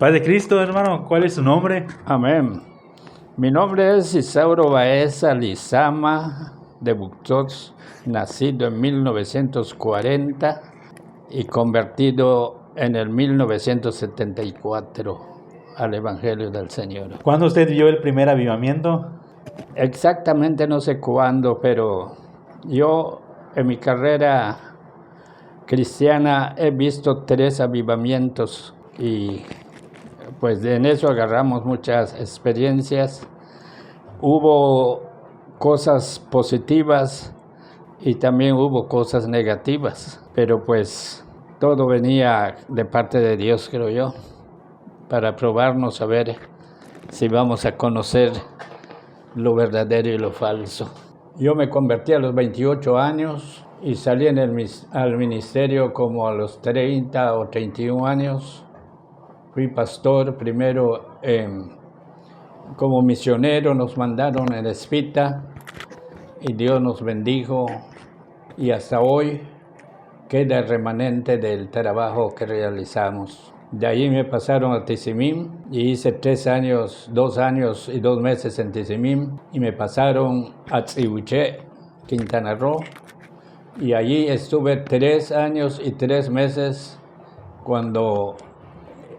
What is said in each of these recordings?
Paz de Cristo, hermano, ¿cuál es su nombre? Amén. Mi nombre es Isauro Baeza Lizama de Buctots, nacido en 1940 y convertido en el 1974 al Evangelio del Señor. ¿Cuándo usted vio el primer avivamiento? Exactamente no sé cuándo, pero yo en mi carrera cristiana he visto 3 avivamientos y pues en eso agarramos muchas experiencias. Hubo cosas positivas y también hubo cosas negativas, pero pues todo venía de parte de Dios, creo yo, para probarnos a ver si vamos a conocer lo verdadero y lo falso. Yo me convertí a los 28 años y salí al ministerio como a los 30 o 31 años. Fui pastor primero como misionero, nos mandaron en Espita y Dios nos bendijo y hasta hoy queda el remanente del trabajo que realizamos. De ahí me pasaron a Tizimín y hice 2 años y 2 meses en Tizimín y me pasaron a Tzihuiché, Quintana Roo, y allí estuve 3 años y 3 meses cuando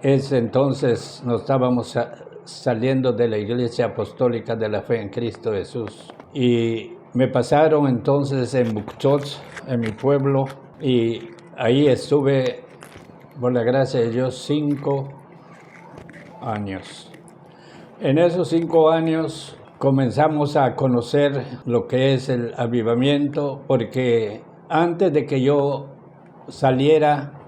entonces nos estábamos saliendo de la Iglesia Apostólica de la Fe en Cristo Jesús. Y me pasaron entonces en Buctots, en mi pueblo, y ahí estuve, por la gracia de Dios, 5 años. En esos 5 años comenzamos a conocer lo que es el avivamiento, porque antes de que yo saliera,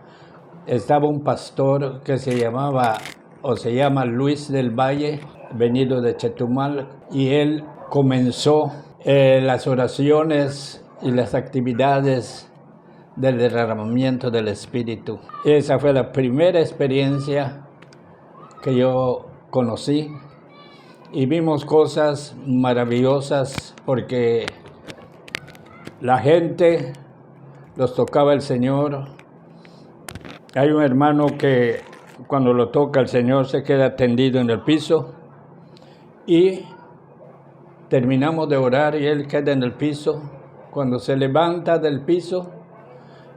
estaba un pastor que se llama Luis del Valle, venido de Chetumal, y él comenzó las oraciones y las actividades del derramamiento del Espíritu. Esa fue la primera experiencia que yo conocí y vimos cosas maravillosas porque la gente los tocaba el Señor. Hay un hermano que cuando lo toca el Señor se queda tendido en el piso y terminamos de orar y él queda en el piso. Cuando se levanta del piso,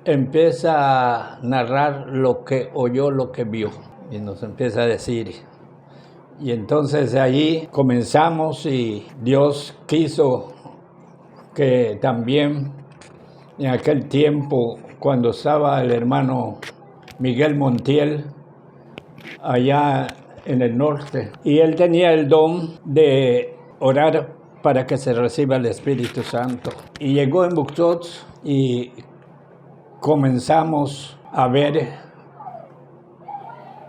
empieza a narrar lo que oyó, lo que vio y nos empieza a decir. Y entonces allí comenzamos y Dios quiso que también en aquel tiempo, cuando estaba el hermano Miguel Montiel, allá en el norte, y él tenía el don de orar para que se reciba el Espíritu Santo. Y llegó en Buctots y comenzamos a ver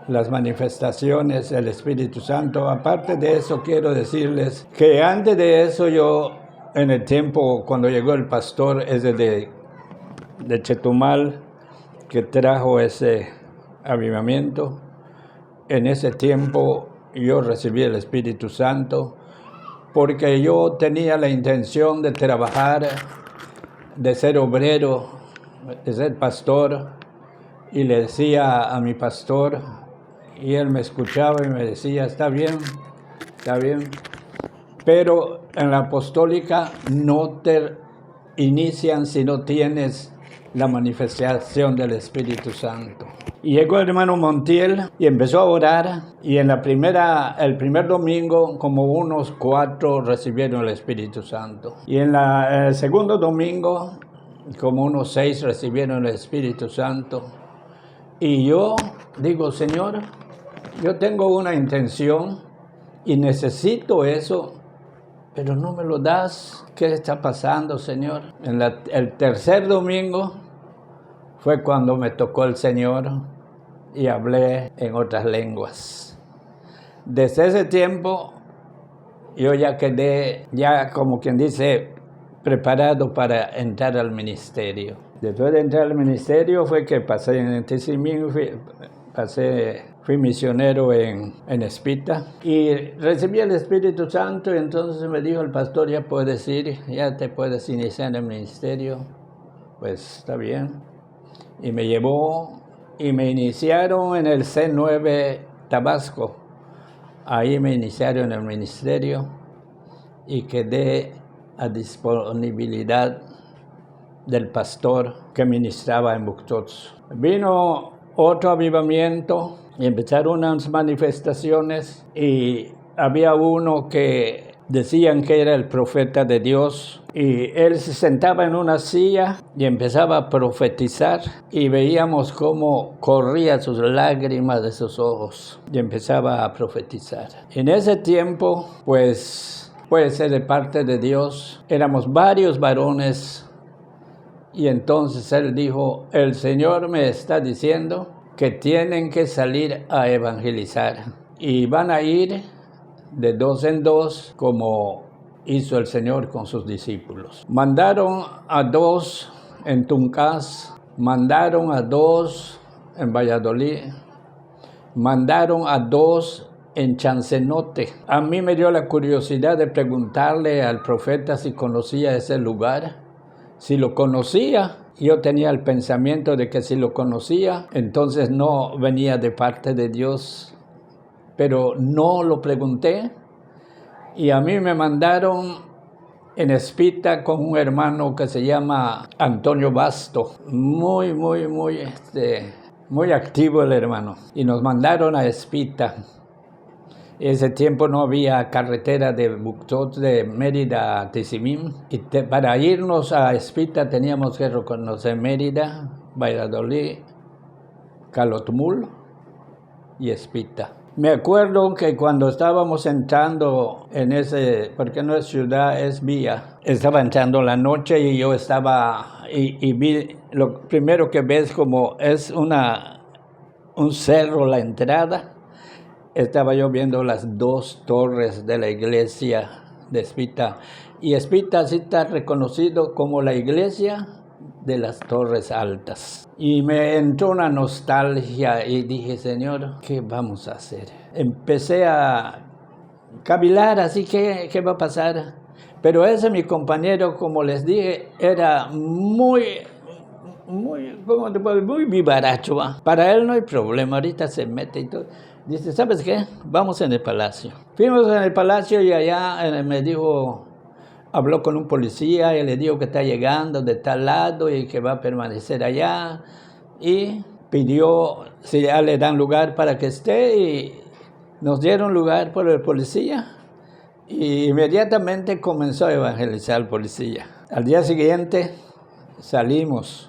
las manifestaciones del Espíritu Santo. Aparte de eso, quiero decirles que antes de eso yo, en el tiempo cuando llegó el pastor ese de Chetumal, que trajo ese avivamiento, en ese tiempo yo recibí el Espíritu Santo porque yo tenía la intención de trabajar, de ser obrero, de ser pastor, y le decía a mi pastor, y él me escuchaba y me decía, está bien, pero en la apostólica no te inician si no tienes la manifestación del Espíritu Santo. Y llegó el hermano Montiel y empezó a orar, y el primer domingo como unos 4 recibieron el Espíritu Santo. Y en el segundo domingo como unos 6 recibieron el Espíritu Santo. Y yo digo, Señor, yo tengo una intención y necesito eso, pero no me lo das. ¿Qué está pasando, Señor? El tercer domingo fue cuando me tocó el Señor y hablé en otras lenguas. Desde ese tiempo yo ya quedé, como quien dice, preparado para entrar al ministerio. Después de entrar al ministerio fue que pasé en Tizimín, fui misionero en Espita y recibí el Espíritu Santo, y entonces me dijo el pastor, ya te puedes iniciar en el ministerio. Pues está bien. Y me llevó y me iniciaron en el C9 Tabasco. Ahí me iniciaron en el ministerio y quedé a disponibilidad del pastor que ministraba en Buctots. Vino otro avivamiento y empezaron unas manifestaciones y había uno que decían que era el profeta de Dios y él se sentaba en una silla y empezaba a profetizar y veíamos cómo corrían sus lágrimas de sus ojos y empezaba a profetizar. En ese tiempo, pues, puede ser de parte de Dios, éramos varios varones y entonces él dijo, el Señor me está diciendo que tienen que salir a evangelizar y van a ir de dos en dos como hizo el Señor con sus discípulos. Mandaron a 2 en Tuncás, mandaron a 2 en Valladolid, mandaron a 2 en Chancenote. A mí me dio la curiosidad de preguntarle al profeta si conocía ese lugar. Si lo conocía, yo tenía el pensamiento de que si lo conocía, entonces no venía de parte de Dios. Pero no lo pregunté y a mí me mandaron en Espita con un hermano que se llama Antonio Basto, muy activo el hermano, y nos mandaron a Espita. En ese tiempo no había carretera de Buctot, de Mérida a Tizimín, y para irnos a Espita teníamos que reconocer Mérida, Valladolid, Calotmul y Espita. Me acuerdo que cuando estábamos entrando en ese, porque no es ciudad, es vía, estaba entrando la noche y yo estaba, y vi, lo primero que ves como es un cerro la entrada, estaba yo viendo las 2 torres de la iglesia de Espita, y Espita sí está reconocido como la iglesia de las Torres Altas. Y me entró una nostalgia y dije, Señor, ¿qué vamos a hacer? Empecé a cavilar, así que, ¿qué va a pasar? Pero ese mi compañero, como les dije, era muy vivaracho, ¿va? Para él no hay problema, ahorita se mete y todo. Dice, ¿sabes qué? Vamos en el palacio. Fuimos en el palacio y allá me dijo, habló con un policía y le dijo que está llegando de tal lado y que va a permanecer allá. Y pidió si ya le dan lugar para que esté y nos dieron lugar por el policía. Y inmediatamente comenzó a evangelizar el policía. Al día siguiente salimos.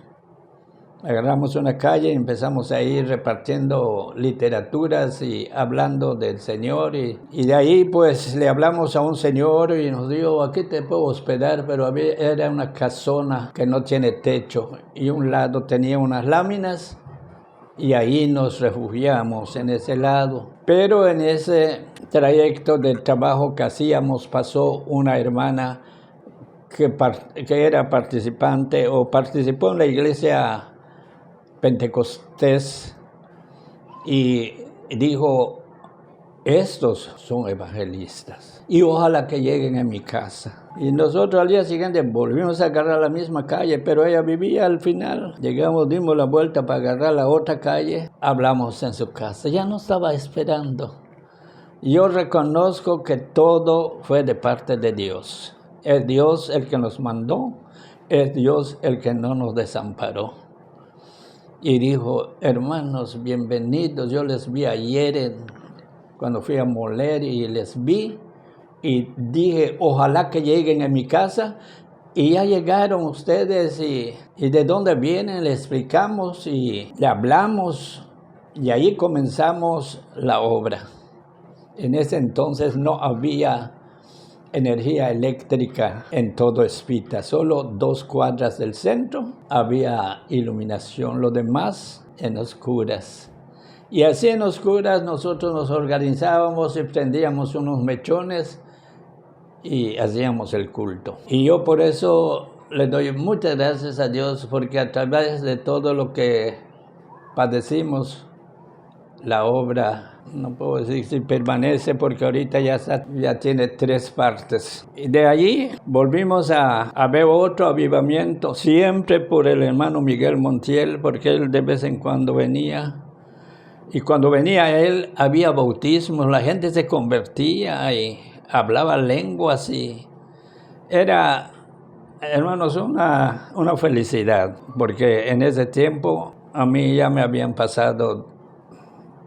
Agarramos una calle y empezamos a ir repartiendo literaturas y hablando del Señor. Y de ahí pues le hablamos a un señor y nos dijo, aquí te puedo hospedar, pero era una casona que no tiene techo. Y un lado tenía unas láminas y ahí nos refugiamos en ese lado. Pero en ese trayecto del trabajo que hacíamos pasó una hermana que era participante o participó en la iglesia Pentecostés y dijo, estos son evangelistas y ojalá que lleguen a mi casa. Y nosotros al día siguiente volvimos a agarrar la misma calle, pero ella vivía al final. Llegamos, dimos la vuelta para agarrar la otra calle, hablamos en su casa, ya nos estaba esperando. Yo reconozco que todo fue de parte de Dios. Es Dios el que nos mandó, es Dios el que no nos desamparó. Y dijo, hermanos, bienvenidos. Yo les vi ayer cuando fui a moler y les vi. Y dije, ojalá que lleguen a mi casa. Y ya llegaron ustedes y de dónde vienen, le explicamos y le hablamos. Y ahí comenzamos la obra. En ese entonces no había energía eléctrica en todo Espita, solo 2 cuadras del centro había iluminación, lo demás en oscuras. Y así en oscuras nosotros nos organizábamos y prendíamos unos mechones y hacíamos el culto. Y yo por eso le doy muchas gracias a Dios, porque a través de todo lo que padecimos, la obra, no puedo decir si permanece porque ahorita ya tiene 3 partes. Y de allí volvimos a ver otro avivamiento, siempre por el hermano Miguel Montiel, porque él de vez en cuando venía. Y cuando venía él, había bautismos, la gente se convertía y hablaba lenguas y era, hermanos, una felicidad, porque en ese tiempo a mí ya me habían pasado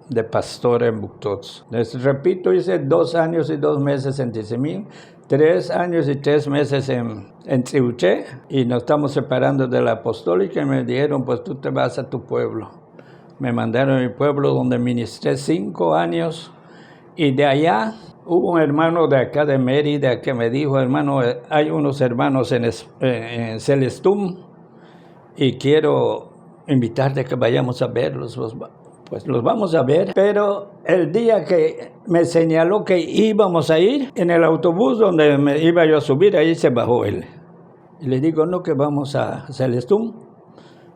de pastor en Buctots. Les repito, hice 2 años y 2 meses en Tizimín, 3 años y 3 meses en Tziuché, y nos estamos separando de la apostólica y me dijeron, pues tú te vas a tu pueblo. Me mandaron a mi pueblo donde ministré 5 años y de allá hubo un hermano de acá de Mérida que me dijo, hermano, hay unos hermanos en Celestum y quiero invitarte a que vayamos a verlos. Pues los vamos a ver, pero el día que me señaló que íbamos a ir, en el autobús donde me iba yo a subir, ahí se bajó él. Y le digo, no, que vamos a Celestum.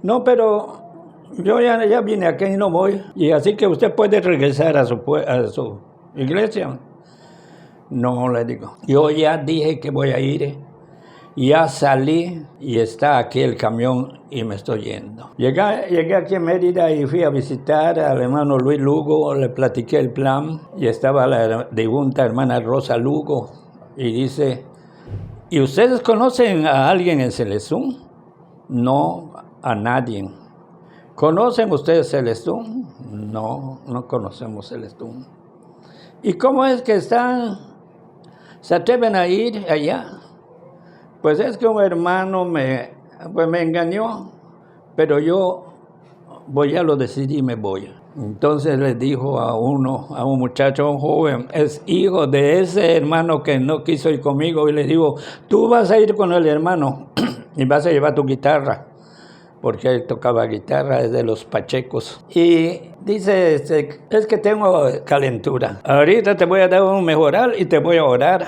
No, pero yo ya vine aquí y no voy. Y así que usted puede regresar a su iglesia. No, le digo, yo ya dije que voy a ir. Ya salí y está aquí el camión y me estoy yendo. Llegué aquí a Mérida y fui a visitar al hermano Luis Lugo, le platiqué el plan y estaba la difunta hermana Rosa Lugo y dice, ¿y ustedes conocen a alguien en Celestum? No, a nadie. ¿Conocen ustedes Celestum? No, no conocemos Celestum. ¿Y cómo es que se atreven a ir allá? Pues es que un hermano me engañó, pero yo ya lo decidí y me voy. Entonces le dijo a un muchacho, a un joven, es hijo de ese hermano que no quiso ir conmigo, y le digo, tú vas a ir con el hermano y vas a llevar tu guitarra, porque él tocaba guitarra, es de los pachecos. Y dice, es que tengo calentura, ahorita te voy a dar un mejoral y te voy a orar,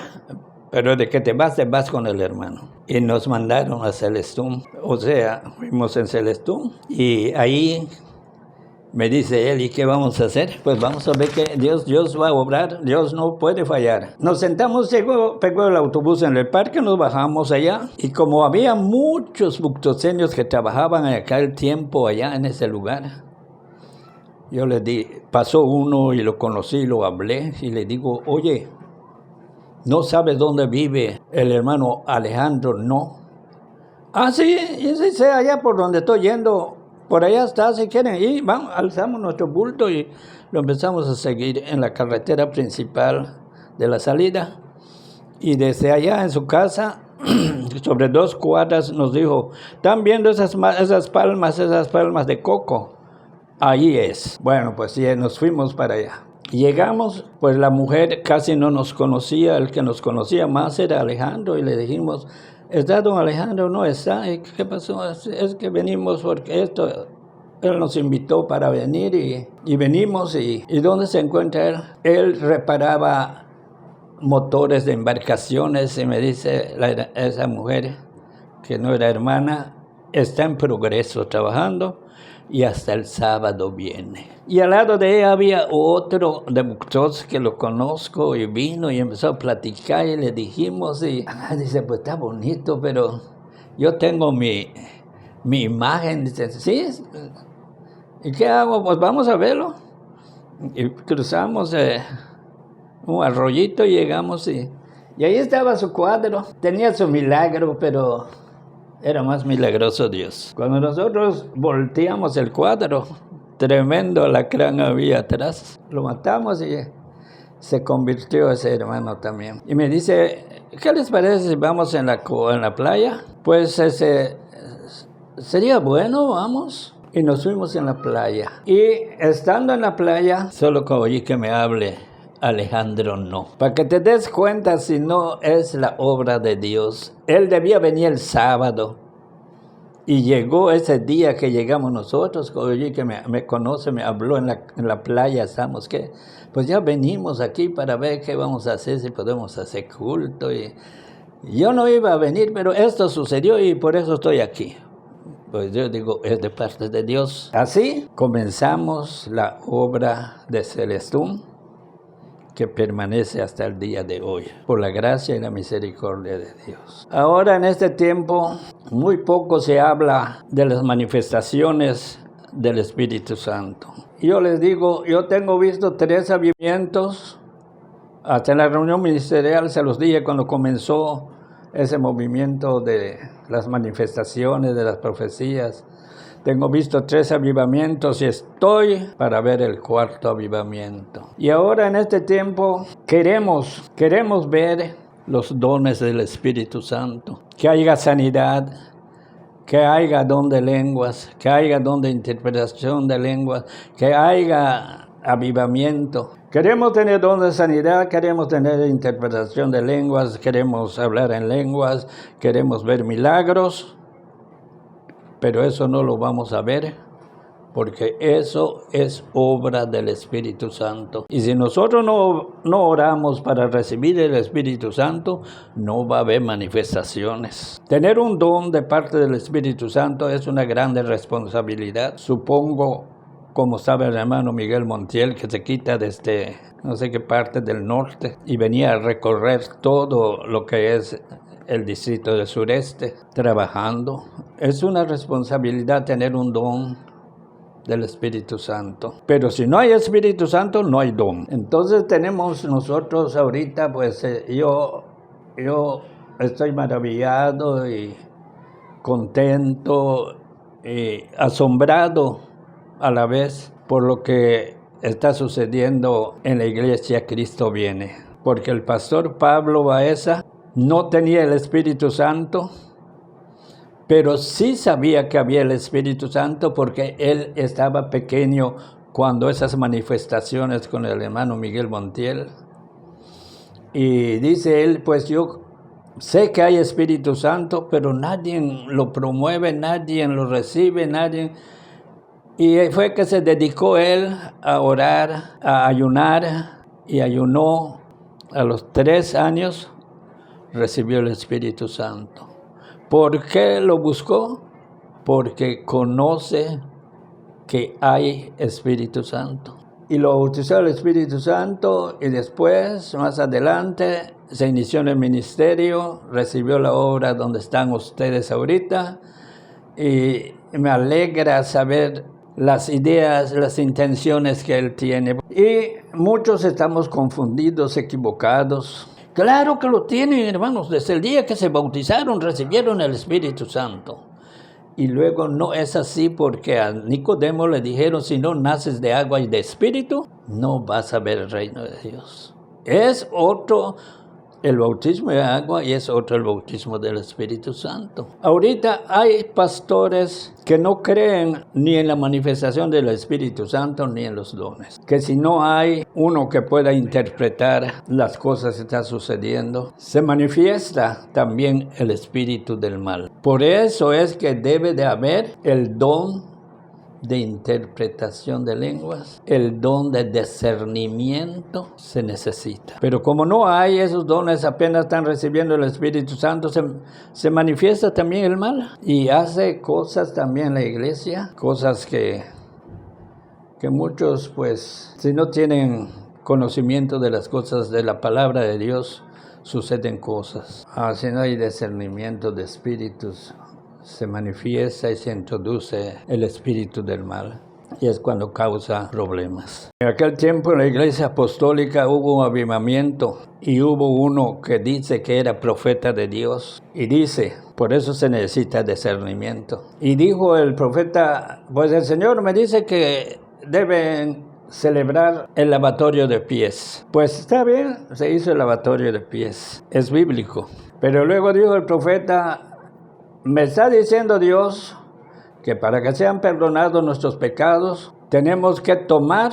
pero de que te vas con el hermano. Y nos mandaron a Celestum, o sea, fuimos en Celestum, y ahí me dice él, ¿y qué vamos a hacer? Pues vamos a ver que Dios va a obrar, Dios no puede fallar. Nos sentamos, pegó el autobús en el parque, nos bajamos allá, y como había muchos buctoseños que trabajaban en aquel tiempo allá en ese lugar, yo le di, pasó uno y lo conocí, lo hablé, y le digo, oye, ¿no sabes dónde vive el hermano Alejandro? No. Ah, sí, sí, allá por donde estoy yendo, por allá está, si quieren ir, vamos, alzamos nuestro bulto y lo empezamos a seguir en la carretera principal de la salida. Y desde allá en su casa, sobre 2 cuadras, nos dijo, ¿están viendo esas palmas de coco? Ahí es. Bueno, pues sí, nos fuimos para allá. Llegamos, pues la mujer casi no nos conocía, el que nos conocía más era Alejandro, y le dijimos, ¿está don Alejandro? No está. ¿Y qué pasó? Es que venimos porque él nos invitó para venir y venimos. ¿Y dónde se encuentra él? Él reparaba motores de embarcaciones y me dice esa mujer, que no era hermana, está en Progreso trabajando y hasta el sábado viene. Y al lado de ella había otro de Buctots que lo conozco y vino y empezó a platicar y le dijimos y dice, pues está bonito, pero yo tengo mi imagen. Dice, sí, ¿y qué hago? Pues vamos a verlo. Y cruzamos un arroyito y llegamos y ahí estaba su cuadro. Tenía su milagro, pero era más milagroso Dios. Cuando nosotros volteamos el cuadro, tremendo alacrán había atrás. Lo matamos y se convirtió ese hermano también. Y me dice, ¿qué les parece si vamos en la playa? Pues sería bueno, vamos. Y nos fuimos en la playa. Y estando en la playa, solo oí que me hable Alejandro, no. Para que te des cuenta si no es la obra de Dios. Él debía venir el sábado. Y llegó ese día que llegamos nosotros, oye, que me conoce, me habló en la playa, estamos, ¿qué? Pues ya venimos aquí para ver qué vamos a hacer, si podemos hacer culto. Y yo no iba a venir, pero esto sucedió y por eso estoy aquí. Pues yo digo, es de parte de Dios. Así comenzamos la obra de Celestum, que permanece hasta el día de hoy, por la gracia y la misericordia de Dios. Ahora en este tiempo, muy poco se habla de las manifestaciones del Espíritu Santo. yo les digo, yo tengo visto 3 avivamientos. Hasta en la reunión ministerial se los dije cuando comenzó ese movimiento de las manifestaciones, de las profecías. Tengo visto 3 avivamientos y estoy para ver el 4º avivamiento. Y ahora en este tiempo queremos ver los dones del Espíritu Santo. Que haya sanidad, que haya don de lenguas, que haya don de interpretación de lenguas, que haya avivamiento. Queremos tener don de sanidad, queremos tener interpretación de lenguas, queremos hablar en lenguas, queremos ver milagros, pero eso no lo vamos a ver porque eso es obra del Espíritu Santo. Y si nosotros no oramos para recibir el Espíritu Santo, no va a haber manifestaciones. Tener un don de parte del Espíritu Santo es una grande responsabilidad. Supongo, como sabe el hermano Miguel Montiel, que se quita desde no sé qué parte del norte y venía a recorrer todo lo que es el distrito del sureste, trabajando. Es una responsabilidad tener un don del Espíritu Santo. Pero si no hay Espíritu Santo, no hay don. Entonces tenemos nosotros ahorita, pues yo estoy maravillado y contento y asombrado a la vez por lo que está sucediendo en la iglesia Cristo Viene. Porque el pastor Pablo Baeza no tenía el Espíritu Santo, pero sí sabía que había el Espíritu Santo porque él estaba pequeño cuando esas manifestaciones con el hermano Miguel Montiel. Y dice él, pues yo sé que hay Espíritu Santo, pero nadie lo promueve, nadie lo recibe, nadie. Y fue que se dedicó él a orar, a ayunar, y ayunó. A los 3 años recibió el Espíritu Santo. ¿Por qué lo buscó? Porque conoce que hay Espíritu Santo. Y lo bautizó el Espíritu Santo y después, más adelante, se inició en el ministerio, recibió la obra donde están ustedes ahorita. Y me alegra saber las ideas, las intenciones que él tiene. Y muchos estamos confundidos, equivocados. Claro que lo tienen, hermanos. Desde el día que se bautizaron, recibieron el Espíritu Santo. Y luego no es así porque a Nicodemo le dijeron, si no naces de agua y de espíritu, no vas a ver el reino de Dios. Es otro el bautismo de agua y es otro el bautismo del Espíritu Santo. Ahorita hay pastores que no creen ni en la manifestación del Espíritu Santo ni en los dones. Que si no hay uno que pueda interpretar las cosas que están sucediendo, se manifiesta también el espíritu del mal. Por eso es que debe de haber el don de interpretación de lenguas, el don de discernimiento se necesita. Pero como no hay esos dones, apenas están recibiendo el Espíritu Santo, se manifiesta también el mal y hace cosas también la iglesia, cosas que muchos, pues, si no tienen conocimiento de las cosas de la palabra de Dios, suceden cosas. Si no hay discernimiento de espíritus, se manifiesta y se introduce el espíritu del mal. Y es cuando causa problemas. En aquel tiempo en la iglesia apostólica hubo un avivamiento y hubo uno que dice que era profeta de Dios. Y dice, por eso se necesita discernimiento. Y dijo el profeta, pues el Señor me dice que deben celebrar el lavatorio de pies. Pues está bien, se hizo el lavatorio de pies. Es bíblico. Pero luego dijo el profeta, me está diciendo Dios que para que sean perdonados nuestros pecados, tenemos que tomar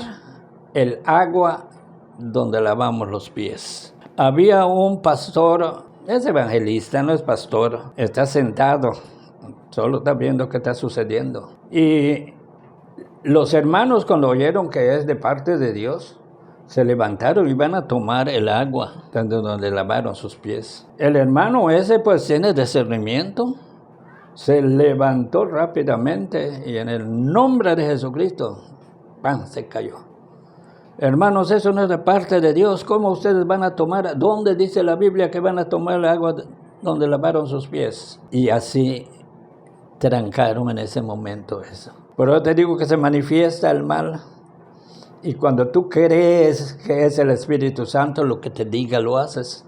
el agua donde lavamos los pies. Había un pastor, es evangelista, no es pastor, está sentado, solo está viendo qué está sucediendo. Y los hermanos, cuando oyeron que es de parte de Dios, se levantaron y van a tomar el agua donde lavaron sus pies. El hermano ese pues tiene discernimiento. Se levantó rápidamente y en el nombre de Jesucristo, ¡pam!, se cayó. Hermanos, eso no es de parte de Dios. ¿Cómo ustedes van a tomar? ¿Dónde dice la Biblia que van a tomar el agua donde lavaron sus pies? Y así trancaron en ese momento eso. Pero yo te digo que se manifiesta el mal Y cuando tú crees que es el Espíritu Santo, lo que te diga lo haces.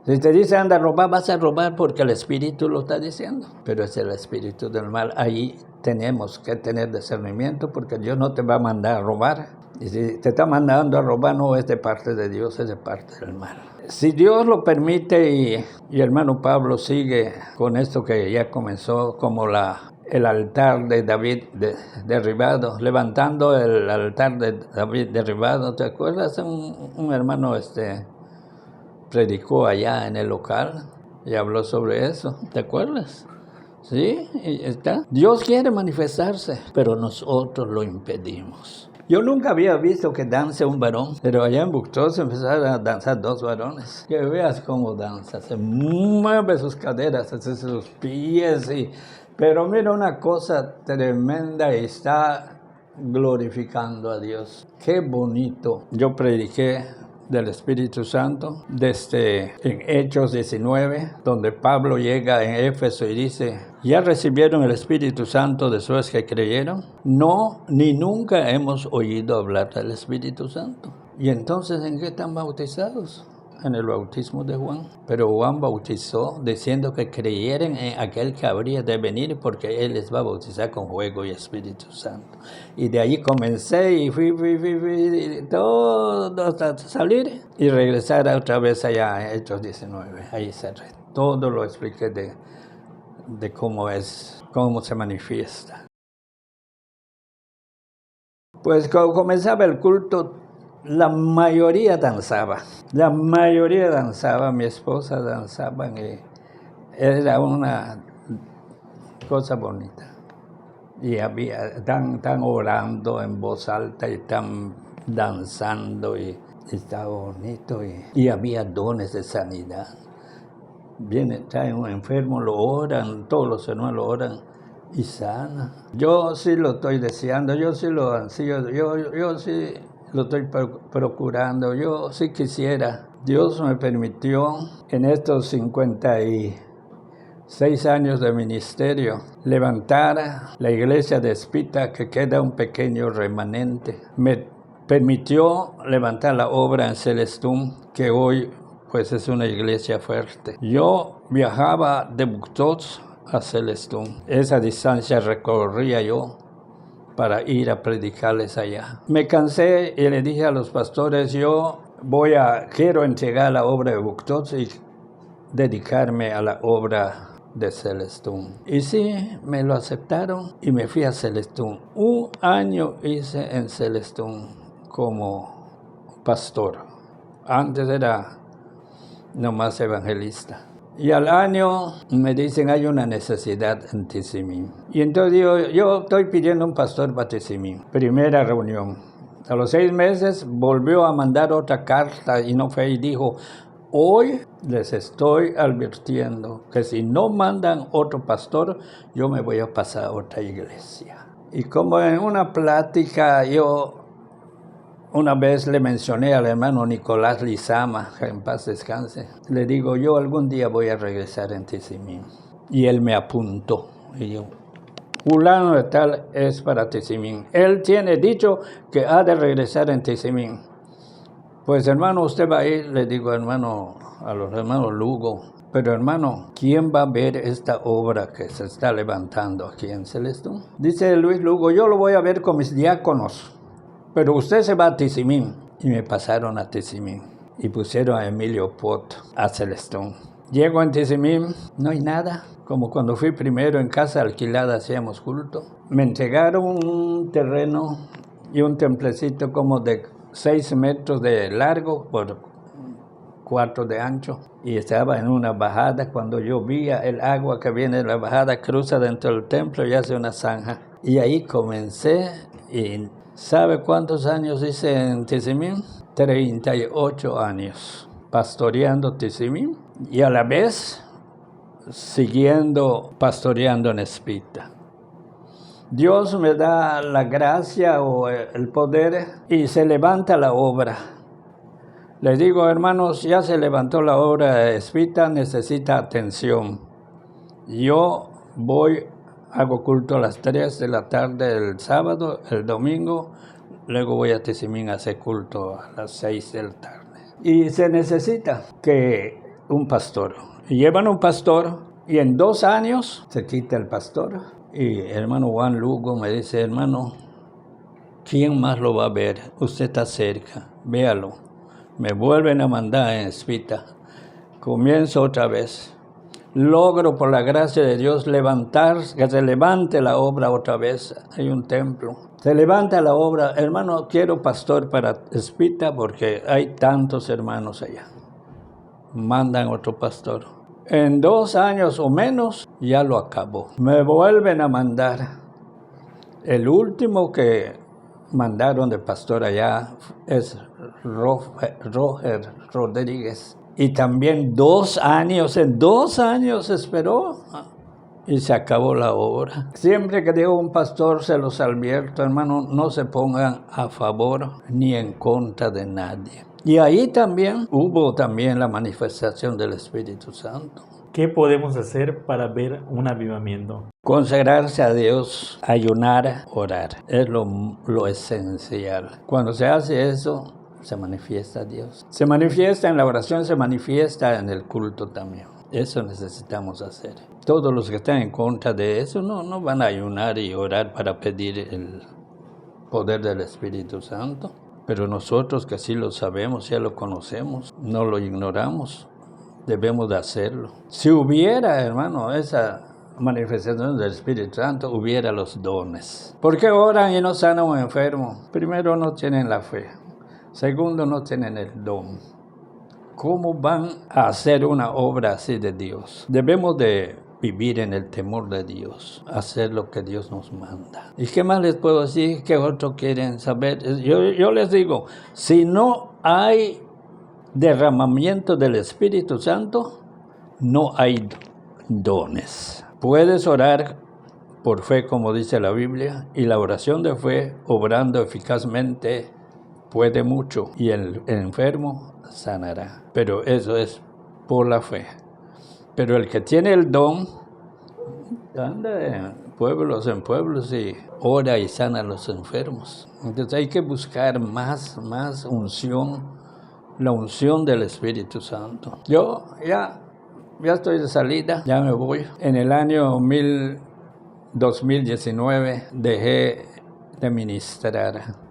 Si te dice anda a robar, vas a robar porque el Espíritu lo está diciendo. Pero es el Espíritu del mal. Ahí tenemos que tener discernimiento porque Dios no te va a mandar a robar. Y si te está mandando a robar, no es de parte de Dios, es de parte del mal. Si Dios lo permite y hermano Pablo sigue con esto que ya comenzó como el altar de David derribado, levantando el altar de David derribado. ¿Te acuerdas? Un hermano predicó allá en el local y habló sobre eso. ¿Te acuerdas? Sí, y está. Dios quiere manifestarse, pero nosotros lo impedimos. Yo nunca había visto que dance un varón, pero allá en Buctos empezaron a danzar dos varones. Que veas cómo danza, se mueve sus caderas, hace sus pies, pero mira una cosa tremenda, está glorificando a Dios. Qué bonito. Yo prediqué del Espíritu Santo desde en Hechos 19, donde Pablo llega en Éfeso y dice: ¿ya recibieron el Espíritu Santo después que creyeron? No, ni nunca hemos oído hablar del Espíritu Santo. ¿Y entonces en qué están bautizados? En el bautismo de Juan. Pero Juan bautizó diciendo que creyeran en aquel que habría de venir, porque él les va a bautizar con fuego y Espíritu Santo. Y de ahí comencé y fui todo hasta salir y regresar otra vez allá a Hechos 19. Ahí cerré. Todo lo expliqué de cómo se manifiesta. Pues cuando comenzaba el culto, la mayoría danzaba, mi esposa danzaba, y era una cosa bonita. Y están orando en voz alta y están danzando y estaba bonito. Y había dones de sanidad. Traen un enfermo, lo oran, todos los hermanos lo oran y sana. Yo sí lo estoy deseando, yo sí lo ansío, yo sí lo estoy procurando, yo sí quisiera. Dios me permitió en estos 56 años de ministerio levantar la iglesia de Espita, que queda un pequeño remanente. Me permitió levantar la obra en Celestún, que hoy pues es una iglesia fuerte. Yo viajaba de Buctos a Celestún. Esa distancia recorría yo para ir a predicarles allá. Me cansé y le dije a los pastores: yo quiero entregar la obra de Buctos y dedicarme a la obra de Celestún. Y sí, me lo aceptaron y me fui a Celestún. Un año hice en Celestún como pastor. Antes era nomás evangelista. Y al año me dicen: hay una necesidad en Tizimín. Y entonces yo estoy pidiendo un pastor para Tizimín. Primera reunión. A los 6 meses volvió a mandar otra carta y no fue, y dijo: hoy les estoy advirtiendo que si no mandan otro pastor, yo me voy a pasar a otra iglesia. Y como en una plática yo una vez le mencioné al hermano Nicolás Lizama, que en paz descanse, le digo: yo algún día voy a regresar en Tizimín. Y él me apuntó. Y yo: fulano de tal es para Tizimín. Él tiene dicho que ha de regresar en Tizimín. Pues hermano, usted va a ir, le digo a los hermanos Lugo. Pero hermano, ¿quién va a ver esta obra que se está levantando aquí en Celestún? Dice Luis Lugo: yo lo voy a ver con mis diáconos. Pero usted se va a Tizimín. Y me pasaron a Tizimín. Y pusieron a Emilio Pot a Celestún. Llego en Tizimín, no hay nada. Como cuando fui primero, en casa alquilada hacíamos culto. Me entregaron un terreno y un templecito como de 6 metros de largo por 4 de ancho. Y estaba en una bajada. Cuando llovía, el agua que viene de la bajada cruza dentro del templo y hace una zanja. Y ahí comencé. Y ¿sabe cuántos años hice en Tizimín? 38 años pastoreando Tizimín y a la vez pastoreando en Espita. Dios me da la gracia o el poder y se levanta la obra. Les digo: hermanos, ya se levantó la obra de Espita, necesita atención. Yo hago culto a las 3 de la tarde el sábado, el domingo luego voy a Tizimín a hacer culto a las 6 de la tarde. Y se necesita que un pastor. Y llevan un pastor y en 2 años se quita el pastor. Y hermano Juan Lugo me dice, hermano, ¿quién más lo va a ver? Usted está cerca, véalo. Me vuelven a mandar en Espita. Comienzo otra vez. Logro por la gracia de Dios levantar, que se levante la obra otra vez. Hay un templo. Se levanta la obra. Hermano, quiero pastor para Espita porque hay tantos hermanos allá. Mandan otro pastor. En 2 años o menos ya lo acabó. Me vuelven a mandar. El último que mandaron de pastor allá es Roger Rodríguez. Y también 2 años, en 2 años esperó y se acabó la obra. Siempre que digo un pastor se los advierto, hermano, no se pongan a favor ni en contra de nadie. Y ahí también hubo también la manifestación del Espíritu Santo. ¿Qué podemos hacer para ver un avivamiento? Consagrarse a Dios, ayunar, orar, es lo esencial. Cuando se hace eso, se manifiesta Dios. Se manifiesta en la oración, se manifiesta en el culto también. Eso necesitamos hacer. Todos los que están en contra de eso no van a ayunar y orar para pedir el poder del Espíritu Santo. Pero nosotros que sí lo sabemos, ya lo conocemos, no lo ignoramos, debemos de hacerlo. Si hubiera, hermano, esa manifestación del Espíritu Santo, hubiera los dones. ¿Por qué oran y no sanan a un enfermo? Primero, no tienen la fe. Segundo, no tienen el don. ¿Cómo van a hacer una obra así de Dios? Debemos de vivir en el temor de Dios, hacer lo que Dios nos manda. ¿Y qué más les puedo decir? ¿Qué otros quieren saber? Yo les digo, si no hay derramamiento del Espíritu Santo, no hay dones. Puedes orar por fe, como dice la Biblia, y la oración de fe, obrando eficazmente, puede mucho, y el enfermo sanará. Pero eso es por la fe. Pero el que tiene el don, anda de pueblos en pueblos y ora y sana a los enfermos. Entonces hay que buscar más unción, la unción del Espíritu Santo. Yo ya estoy de salida, ya me voy. En el año 2019 dejé de ministrar.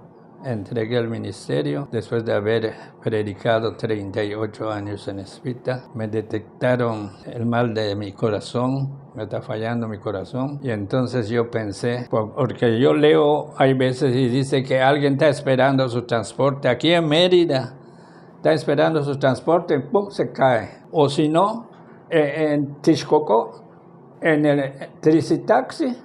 Entregué el ministerio después de haber predicado 38 años en Espita. Me detectaron el mal de mi corazón, me está fallando mi corazón. Y entonces yo pensé, porque yo leo, hay veces y dice que alguien está esperando su transporte aquí en Mérida. Está esperando su transporte, ¡pum!, se cae. O si no, en Texcoco, en el Tricitaxi,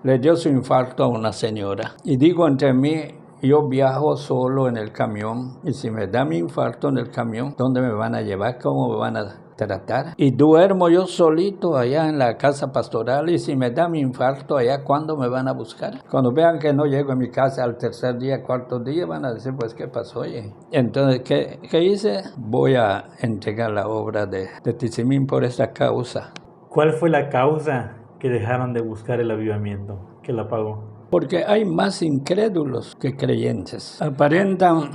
le dio su infarto a una señora. Y digo entre mí, yo viajo solo en el camión y si me da mi infarto en el camión, ¿dónde me van a llevar? ¿Cómo me van a tratar? Y duermo yo solito allá en la casa pastoral y si me da mi infarto allá, ¿cuándo me van a buscar? Cuando vean que no llego a mi casa al 3er día, 4º día, van a decir, pues, ¿qué pasó? Oye? Entonces, ¿qué hice? Voy a entregar la obra de Tizimín por esta causa. ¿Cuál fue la causa que dejaron de buscar el avivamiento, que la pagó? Porque hay más incrédulos que creyentes. Aparentan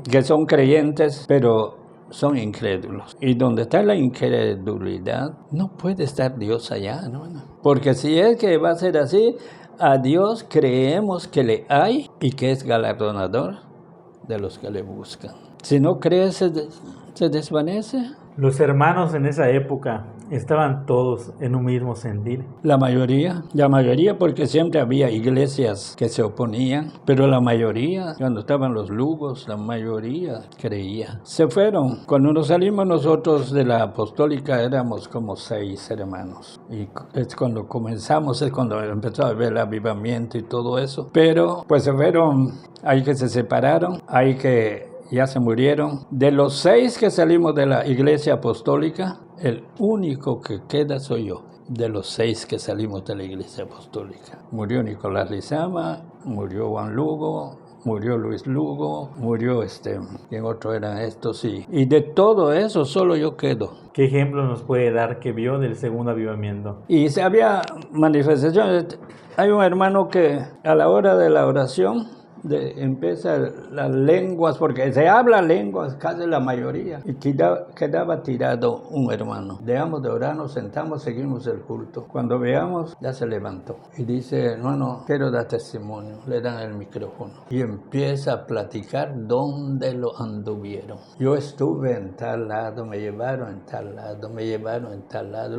que son creyentes, pero son incrédulos. Y donde está la incredulidad, no puede estar Dios allá, ¿no? Porque si es que va a ser así, a Dios creemos que le hay y que es galardonador de los que le buscan. Si no crees, se desvanece. Los hermanos en esa época estaban todos en un mismo sentir. La mayoría porque siempre había iglesias que se oponían, pero la mayoría, cuando estaban los lugos, la mayoría creía. Se fueron. Cuando nos salimos nosotros de la apostólica éramos como 6 hermanos. Y es cuando comenzamos, es cuando empezó a ver el avivamiento y todo eso. Pero pues se fueron, hay que se separaron, hay que ya se murieron. De los 6 que salimos de la iglesia apostólica, el único que queda soy yo, de los 6 que salimos de la iglesia apostólica. Murió Nicolás Lizama, murió Juan Lugo, murió Luis Lugo, murió ¿quién otro eran estos? Y de todo eso solo yo quedo. ¿Qué ejemplo nos puede dar que vio del segundo avivamiento? Y había manifestaciones. Hay un hermano que a la hora de la oración empieza las lenguas, porque se habla lenguas, casi la mayoría, y quedaba tirado un hermano. Dejamos de orar, nos sentamos, seguimos el culto. Cuando veamos, ya se levantó y dice, hermano, quiero dar testimonio. Le dan el micrófono y empieza a platicar dónde lo anduvieron. Yo estuve en tal lado, me llevaron en tal lado, me llevaron en tal lado.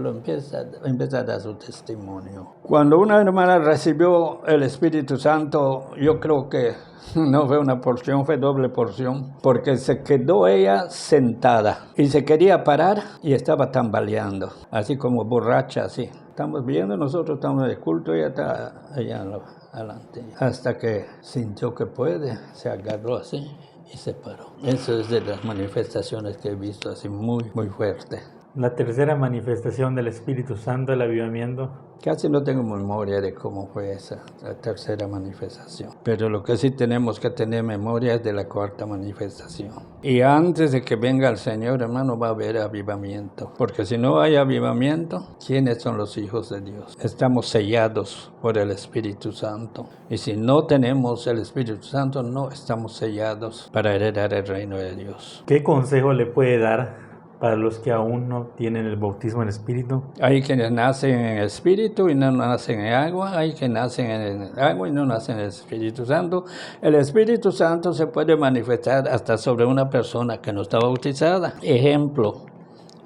Empieza a dar su testimonio. Cuando una hermana recibió el Espíritu Santo, yo creo que no fue una porción, fue doble porción, porque se quedó ella sentada y se quería parar y estaba tambaleando, así como borracha, así. Estamos viendo, nosotros estamos en el culto, ella está allá adelante. Hasta que sintió que puede, se agarró así y se paró. Eso es de las manifestaciones que he visto así muy, muy fuerte. La tercera manifestación del Espíritu Santo, el avivamiento. Casi no tengo memoria de cómo fue esa, la tercera manifestación. Pero lo que sí tenemos que tener memoria es de la cuarta manifestación. Y antes de que venga el Señor, hermano, va a haber avivamiento. Porque si no hay avivamiento, ¿quiénes son los hijos de Dios? Estamos sellados por el Espíritu Santo. Y si no tenemos el Espíritu Santo, no estamos sellados para heredar el reino de Dios. ¿Qué consejo le puede dar para los que aún no tienen el bautismo en Espíritu? Hay quienes nacen en Espíritu y no nacen en agua. Hay quienes nacen en agua y no nacen en el Espíritu Santo. El Espíritu Santo se puede manifestar hasta sobre una persona que no está bautizada. Ejemplo,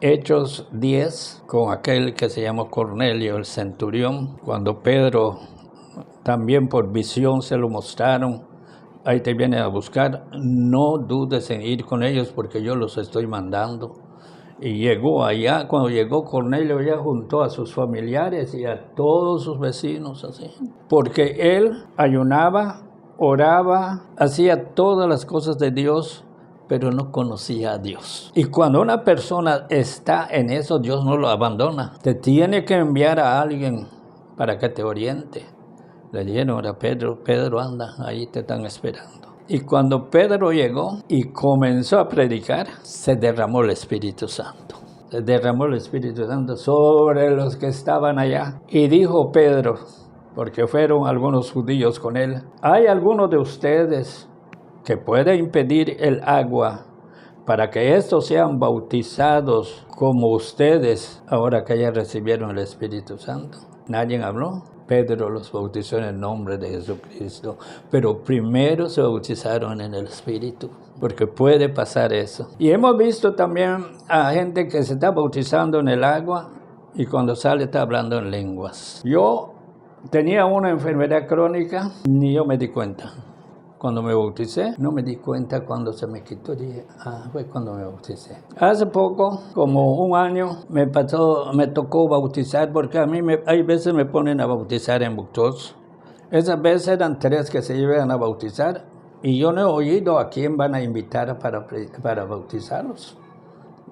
Hechos 10, con aquel que se llamó Cornelio, el centurión. Cuando Pedro, también por visión se lo mostraron, ahí te vienen a buscar, no dudes en ir con ellos porque yo los estoy mandando. Y llegó allá, cuando llegó Cornelio ya juntó a sus familiares y a todos sus vecinos así. Porque él ayunaba, oraba, hacía todas las cosas de Dios, pero no conocía a Dios. Y cuando una persona está en eso, Dios no lo abandona. Te tiene que enviar a alguien para que te oriente. Le dijeron a Pedro, Pedro anda, ahí te están esperando. Y cuando Pedro llegó y comenzó a predicar, se derramó el Espíritu Santo. Se derramó el Espíritu Santo sobre los que estaban allá. Y dijo Pedro, porque fueron algunos judíos con él, ¿hay alguno de ustedes que pueda impedir el agua para que estos sean bautizados como ustedes ahora que ya recibieron el Espíritu Santo? Nadie habló. Pedro los bautizó en el nombre de Jesucristo, pero primero se bautizaron en el Espíritu, porque puede pasar eso. Y hemos visto también a gente que se está bautizando en el agua y cuando sale está hablando en lenguas. Yo tenía una enfermedad crónica, ni yo me di cuenta. Cuando me bauticé, no me di cuenta cuando se me quitó. Dije, fue cuando me bauticé. Hace poco, como un año, me tocó bautizar, porque a mí hay veces me ponen a bautizar en Buctos. Esas veces eran 3 que se iban a bautizar, y yo no he oído a quién van a invitar para bautizarlos.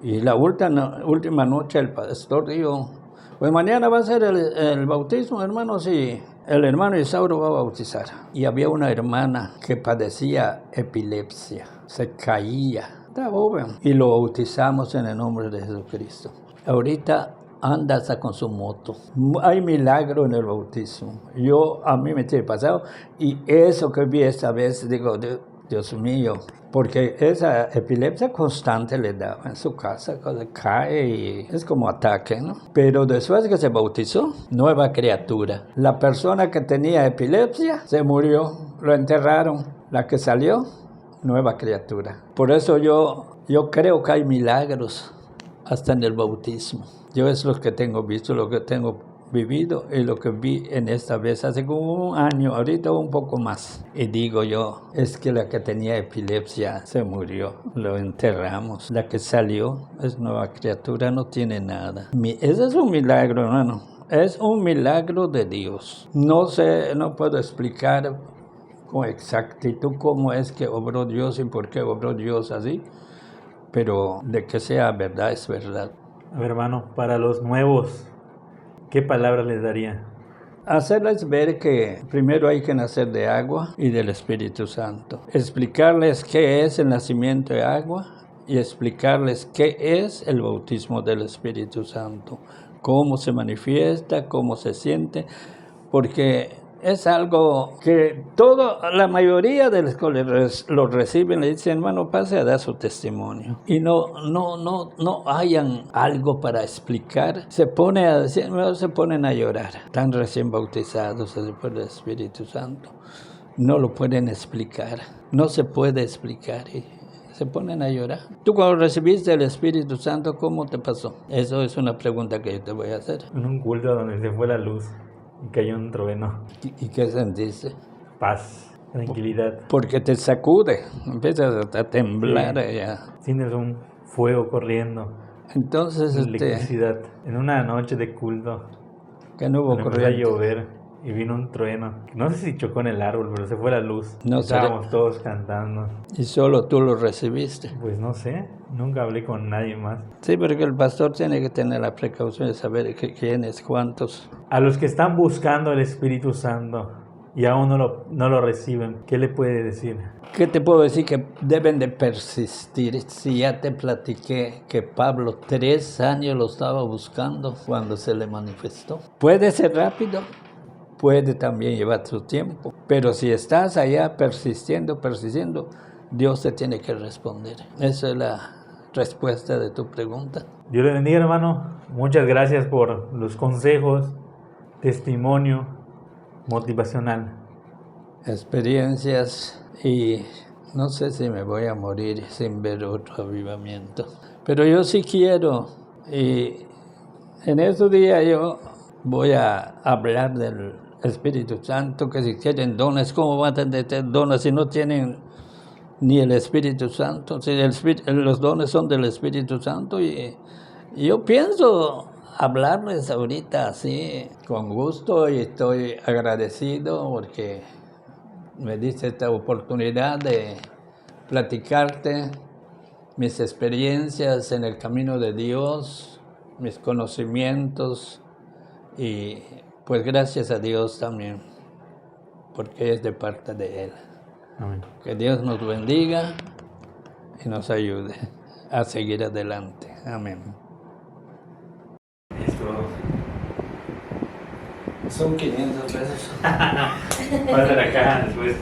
Y la última noche el pastor dijo, pues mañana va a ser el bautismo, hermanos, y el hermano Isauro va a bautizar. Y había una hermana que padecía epilepsia, se caía, estaba joven. Y lo bautizamos en el nombre de Jesucristo. Ahorita anda hasta con su moto. Hay milagro en el bautismo. A mí me tiene pasado. Y eso que vi esta vez, digo, Dios mío, porque esa epilepsia constante le daba en su casa, cuando cae y es como ataque, ¿no? Pero después que se bautizó, nueva criatura. La persona que tenía epilepsia se murió, lo enterraron. La que salió, nueva criatura. Por eso yo creo que hay milagros hasta en el bautismo. Yo es lo que tengo visto, lo que tengo vivido y lo que vi en esta vez hace como un año, ahorita un poco más. Y digo yo, es que la que tenía epilepsia se murió, lo enterramos. La que salió es nueva criatura, no tiene nada. Ese es un milagro, hermano. Es un milagro de Dios. No puedo explicar con exactitud cómo es que obró Dios y por qué obró Dios así, pero de que sea verdad, es verdad. A ver, hermano, para los nuevos, ¿qué palabras les daría? Hacerles ver que primero hay que nacer de agua y del Espíritu Santo. Explicarles qué es el nacimiento de agua y explicarles qué es el bautismo del Espíritu Santo. Cómo se manifiesta, cómo se siente. Porque es algo que la mayoría de los que lo reciben le dicen, hermano, pase a dar su testimonio. Y no hayan algo para explicar. Se ponen a llorar. Están recién bautizados por el Espíritu Santo. No lo pueden explicar. No se puede explicar. Se ponen a llorar. Tú cuando recibiste el Espíritu Santo, ¿cómo te pasó? Eso es una pregunta que yo te voy a hacer. En un culto donde se fue la luz y cayó un trueno. ¿Y qué sentiste? Paz, tranquilidad. Porque te sacude, empiezas a temblar. Sí. Sientes un fuego corriendo. Entonces, electricidad. En una noche de culto. Que no hubo corriente. Empezó a llover. Y vino un trueno. No sé si chocó en el árbol, pero se fue la luz. No Estábamos todos cantando. ¿Y solo tú lo recibiste? Pues no sé, nunca hablé con nadie más. Sí, porque el pastor tiene que tener la precaución de saber quiénes, cuántos. A los que están buscando el Espíritu Santo y aún no lo reciben, ¿qué le puede decir? ¿Qué te puedo decir? Que deben de persistir. Si ya te platiqué que Pablo 3 años lo estaba buscando cuando se le manifestó. Puede ser rápido. Puede también llevar su tiempo, pero si estás allá persistiendo, Dios te tiene que responder. Esa es la respuesta de tu pregunta. Dios le bendiga, hermano. Muchas gracias por los consejos, testimonio motivacional. Experiencias, y no sé si me voy a morir sin ver otro avivamiento, pero yo sí quiero, y en estos días yo voy a hablar del Espíritu Santo, que si quieren dones, ¿cómo van a tener dones si no tienen ni el Espíritu Santo? Si los dones son del Espíritu Santo, y yo pienso hablarles ahorita así, con gusto, y estoy agradecido porque me diste esta oportunidad de platicarte mis experiencias en el camino de Dios, mis conocimientos, y pues gracias a Dios también, porque es de parte de Él. Amén. Que Dios nos bendiga y nos ayude a seguir adelante. Amén. Son 500 pesos. Pásale acá después.